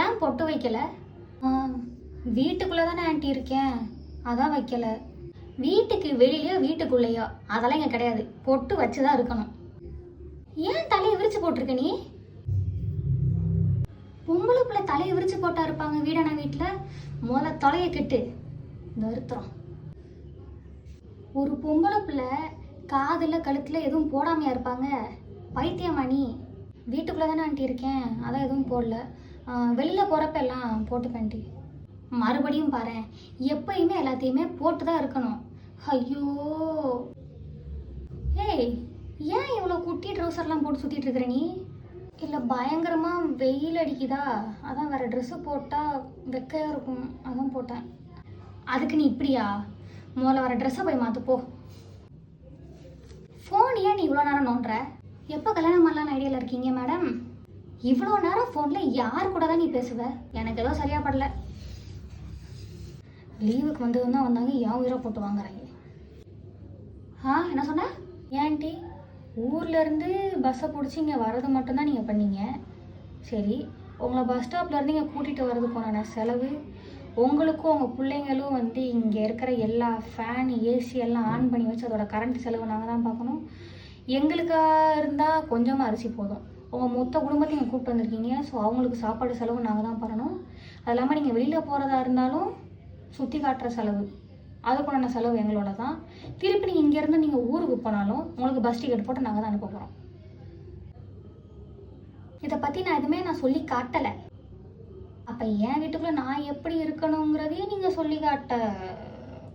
ஏன் பொட்டு வைக்கல? ஆ, வீட்டுக்குள்ளே தானே ஆண்டி இருக்கேன், அதான் வைக்கல. வீட்டுக்கு வெளியிலையோ வீட்டுக்குள்ளேயோ அதெல்லாம் இங்கே கிடையாது, பொட்டு வச்சு தான் இருக்கணும். ஏன் தலையை விரிச்சு போட்டிருக்க நீ? பொம்பளை பிள்ளை தலையை விரிச்சு போட்டா இருப்பாங்க வீடான வீட்டில்? முதல்ல தலையை கெட்டு நிறுத்துறோம். ஒரு பொம்பளை பிள்ளை காதில் கழுத்தில் எதுவும் போடாமையா இருப்பாங்க? பைத்தியமா நீ? வீட்டுக்குள்ளே தானே ஆண்டி இருக்கேன், அதான் எதுவும் போடல. வெளியில் போகிறப்ப எல்லாம் போட்டுக்கண்டி. மறுபடியும் பாரு, எப்பயுமே எல்லாத்தையுமே போட்டு தான் இருக்கணும். ஐயோ, ஏய், ஏன் இவ்வளோ குட்டி ட்ரௌசர்லாம் போட்டு சுற்றிட்டு இருக்கிற நீ? இல்லை பயங்கரமாக வெயில் அடிக்குதா, அதான் வேறு ட்ரெஸ்ஸு போட்டால் வெக்கையாக இருக்கும், அதான் போட்டேன். அதுக்கு நீ இப்படியா? முதல்ல வர ட்ரெஸ்ஸை போய் மாற்றுப்போ. ஃபோன் ஏன் நீ இவ்வளோ நேரம் நோண்டுற? எப்போ கல்யாணம் பண்ணலான்னு ஐடியாவில் இருக்கீங்க மேடம்? இவ்வளோ நேரம் ஃபோனில் யார் கூட தான் நீ பேசுவ? எனக்கு ஏதோ சரியாக படல. லீவுக்கு வந்தது தான் வந்தாங்க, என் உயிரை போட்டு வாங்குறாங்க. என்ன சொன்ன? ஏன்டி ஊர்லேருந்து பஸ்ஸை பிடிச்சி இங்கே வர்றது மட்டும்தான் நீங்கள் பண்ணீங்க. சரி, உங்களை பஸ் ஸ்டாப்லேருந்து இங்கே கூட்டிகிட்டு வர்றதுக்கான செலவு, உங்களுக்கும் உங்கள் பிள்ளைங்களும் வந்து இங்கே இருக்கிற எல்லா ஃபேன் ஏசி எல்லாம் ஆன் பண்ணி வச்சு அதோட கரண்ட் செலவு நாங்கள் தான் பார்க்கணும். எங்களுக்காக இருந்தால் கொஞ்சமாக அரிசி போதும். உங்கள் மொத்த குடும்பத்தையும் இங்கே கூப்பிட்டு வந்திருக்கீங்க, ஸோ அவங்களுக்கு சாப்பாடு செலவு நாங்கள் தான் பண்ணணும். அது இல்லாமல் நீங்கள் வெளியில் போகிறதா இருந்தாலும் சுற்றி காட்டுற செலவு, அதுக்குண்டான செலவு எங்களோட தான். திருப்பி நீங்கள் இங்கேருந்து நீங்கள் ஊருக்கு போனாலும் உங்களுக்கு பஸ் டிக்கெட் போட்டு நாங்கள் தான் அனுப்ப போகிறோம். இதை பற்றி நான் எதுவுமே சொல்லி காட்டலை. அப்போ என் வீட்டுக்குள்ளே நான் எப்படி இருக்கணுங்கிறதையும் நீங்கள் சொல்லி காட்ட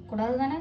கூடாது தானே?